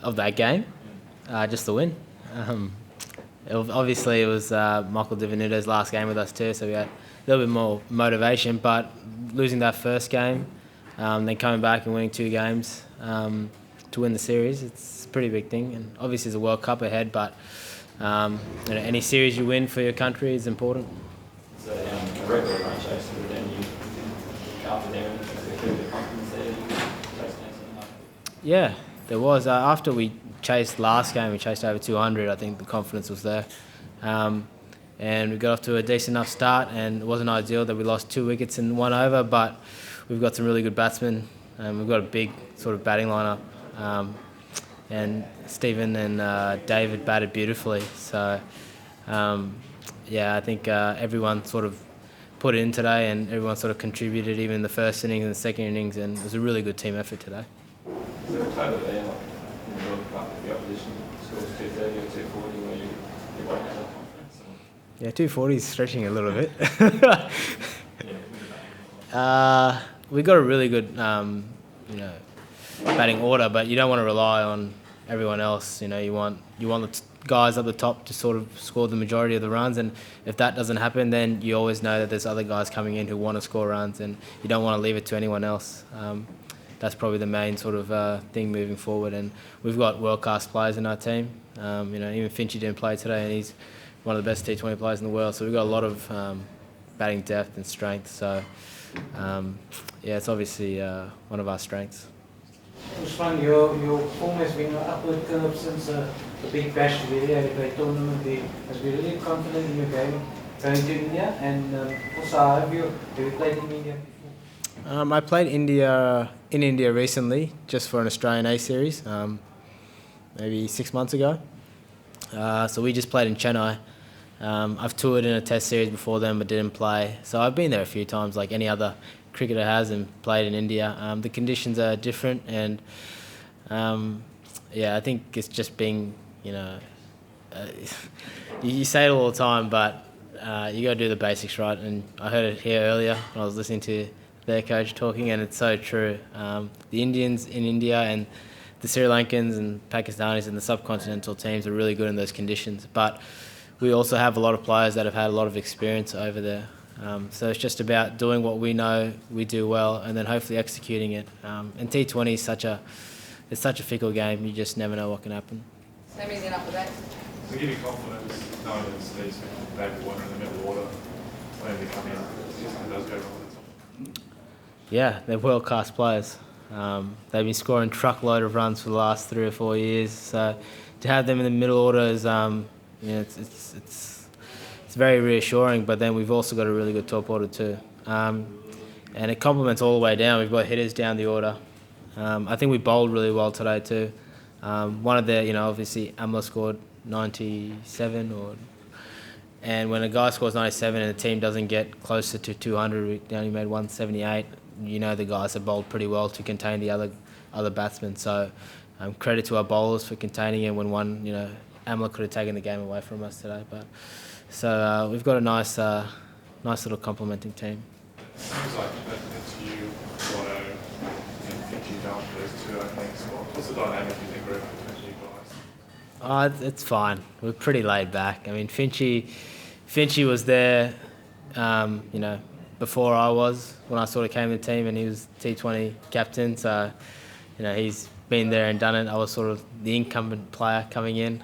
of that game, just the win. Obviously, it was Michael Divenuto's last game with us too, so we had a little bit more motivation. But losing that first game, then coming back and winning 2 games to win the series, it's a pretty big thing. And obviously, there's a World Cup ahead, but any series you win for your country is important. So a regular run chase, but then you after them, the confidence there, you chase something like that. Yeah, there was. After we chased last game, we chased over 200. I think the confidence was there. And we got off to a decent enough start, and it wasn't ideal that we lost 2 wickets in 1 over, but we've got some really good batsmen, and we've got a big sort of batting lineup. And Stephen and David batted beautifully. So, I think everyone sort of put it in today, and everyone sort of contributed, even in the first innings and the second innings, and it was a really good team effort today. Is there a total there, like in the World Cup, if the opposition scores 230 or 240, where you won't have that confidence? Yeah, 240 is stretching a little bit. We got a really good, batting order, but you don't want to rely on everyone else. You want the guys up the top to sort of score the majority of the runs, and if that doesn't happen, then you always know that there's other guys coming in who want to score runs, and you don't want to leave it to anyone else. That's probably the main sort of thing moving forward, and we've got world-class players in our team. Even Finchy didn't play today, and he's one of the best T20 players in the world, so we've got a lot of batting depth and strength. So it's obviously one of our strengths. Usman, your form has been an upward curve since the big bash really at a great tournament there. Has been really confident in your game going to India, and also have you played in India before? I played in India recently, just for an Australian A series, maybe 6 months ago. So we just played in Chennai. I've toured in a test series before then, but didn't play. So I've been there a few times, like any other cricketer has, and played in India. The conditions are different, and I think it's just being, you say it all the time, but you got to do the basics right. And I heard it here earlier when I was listening to their coach talking, and it's so true. The Indians in India and the Sri Lankans and Pakistanis and the subcontinental teams are really good in those conditions, but we also have a lot of players that have had a lot of experience over there. So it's just about doing what we know we do well, and then hopefully executing it. And T20 is such a fickle game. You just never know what can happen. Same reason up with that. So give you confidence knowing that these David Warner in the middle order, when they come in, it does go wrong. Yeah, they're world-class players. They've been scoring truckload of runs for the last 3 or 4 years. So to have them in the middle order is, it's very reassuring. But then we've also got a really good top order too, and it complements all the way down. We've got hitters down the order. I think we bowled really well today too. One of the, obviously Amla scored 97, and when a guy scores 97 and the team doesn't get closer to 200, we only made 178. The guys have bowled pretty well to contain the other batsmen. So credit to our bowlers for containing it when one, Amla could have taken the game away from us today. But so we've got a nice little complementing team. It seems like that's you, Watto, and Finchy going for those 2 openings. What's the dynamic in the group between you guys? It's fine. We're pretty laid back. I mean, Finchy was there, before I was, when I sort of came to the team, and he was T20 captain. So, he's been there and done it. I was sort of the incumbent player coming in.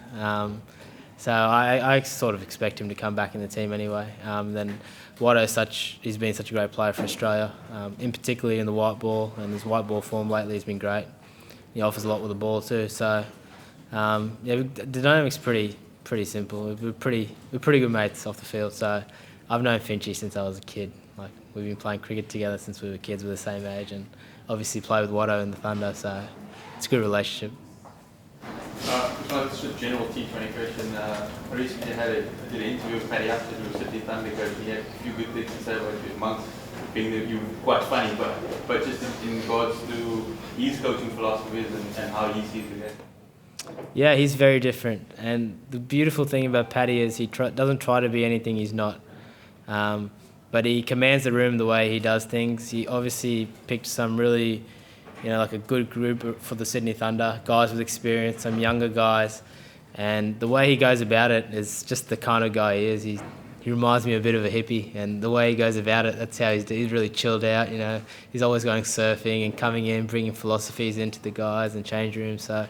So I sort of expect him to come back in the team anyway. Then Watto, he's been such a great player for Australia, in particularly in the white ball, and his white ball form lately has been great. He offers a lot with the ball too. So the dynamic's pretty simple. We're pretty good mates off the field. So I've known Finchy since I was a kid. Like, we've been playing cricket together since we were kids. We're the same age, and obviously play with Watto in the Thunder. So it's a good relationship. Just a general T20 question. I recently did an interview with Paddy Upton, who was Sydney Thunder coach. He had a few good things to say about you amongst being that you were quite funny, but just in regards to his coaching philosophies and how he sees the game. Yeah, he's very different, and the beautiful thing about Paddy is he doesn't try to be anything he's not. But he commands the room the way he does things. He obviously picked some really like a good group for the Sydney Thunder, guys with experience, some younger guys, and the way he goes about it is just the kind of guy he is. He reminds me a bit of a hippie, and the way he goes about it, that's how he's really chilled out. He's always going surfing and coming in, bringing philosophies into the guys and change rooms. So,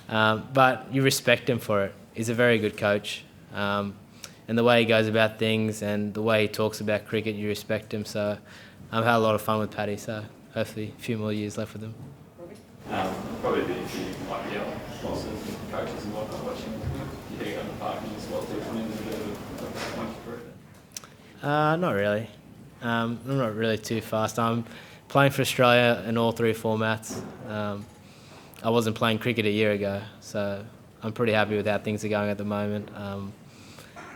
but you respect him for it. He's a very good coach, and the way he goes about things and the way he talks about cricket, you respect him. So, I've had a lot of fun with Paddy. So, hopefully, a few more years left with him. Probably be a few bosses and coaches and whatnot watching you hitting on the park and as well too. There's a bit of a point to prove it. Not really. I'm not really too fast. I'm playing for Australia in all 3 formats. I wasn't playing cricket a year ago, so I'm pretty happy with how things are going at the moment.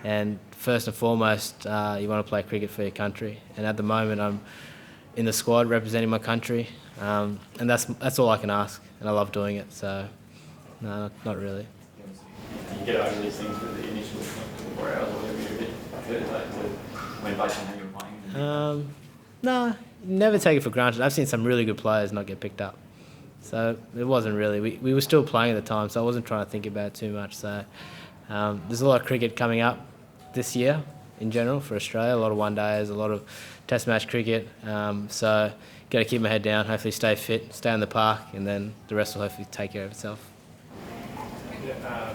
And first and foremost, you want to play cricket for your country. And at the moment, I'm in the squad representing my country, and that's all I can ask. And I love doing it. So, no, not really. You get over these things with the initial 4 hours or whatever you're a bit hurt like to when based on how you're playing. No, never take it for granted. I've seen some really good players not get picked up. So it wasn't really. We were still playing at the time, so I wasn't trying to think about it too much. So there's a lot of cricket coming up this year in general for Australia. A lot of one-days, a lot of test match cricket. So got to keep my head down, hopefully stay fit, stay in the park, and then the rest will hopefully take care of itself. Yeah,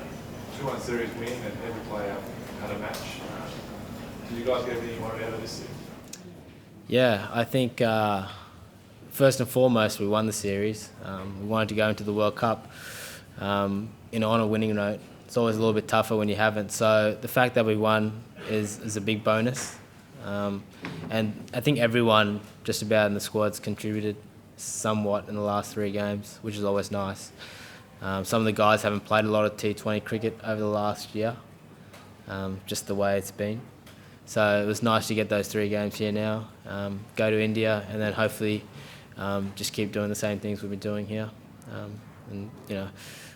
2-1 series win and every player had a match. Did you guys get anything you wanted out of this series? Yeah, I think first and foremost we won the series. We wanted to go into the World Cup on a winning note. It's always a little bit tougher when you haven't. So the fact that we won is a big bonus. And I think everyone just about in the squad's contributed somewhat in the last 3 games, which is always nice. Some of the guys haven't played a lot of T20 cricket over the last year, just the way it's been. So it was nice to get those 3 games here now, go to India, and then hopefully just keep doing the same things we've been doing here. And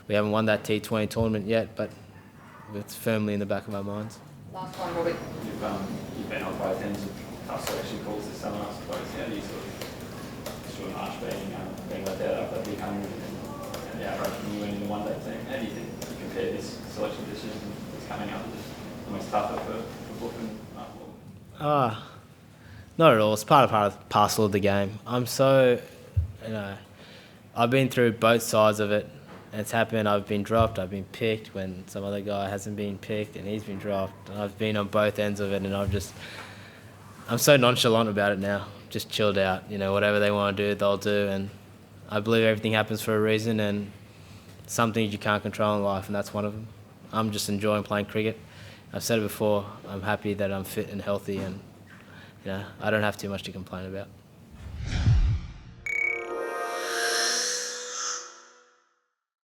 we haven't won that T20 tournament yet, but it's firmly in the back of our minds. Last one, Robbie. You've been on both ends of tough selection calls this summer, I suppose. How do you sort of march being left out after big 100 and the outright from you winning the one-day team? How do you think you compare this selection decision that's coming up as almost tougher for Book and Mark? Not at all. It's part of parcel of the game. I've been through both sides of it. And it's happened, I've been dropped, I've been picked when some other guy hasn't been picked and he's been dropped. And I've been on both ends of it, and I'm so nonchalant about it now. Just chilled out. Whatever they want to do, they'll do. And I believe everything happens for a reason, and some things you can't control in life, and that's one of them. I'm just enjoying playing cricket. I've said it before, I'm happy that I'm fit and healthy, and I don't have too much to complain about.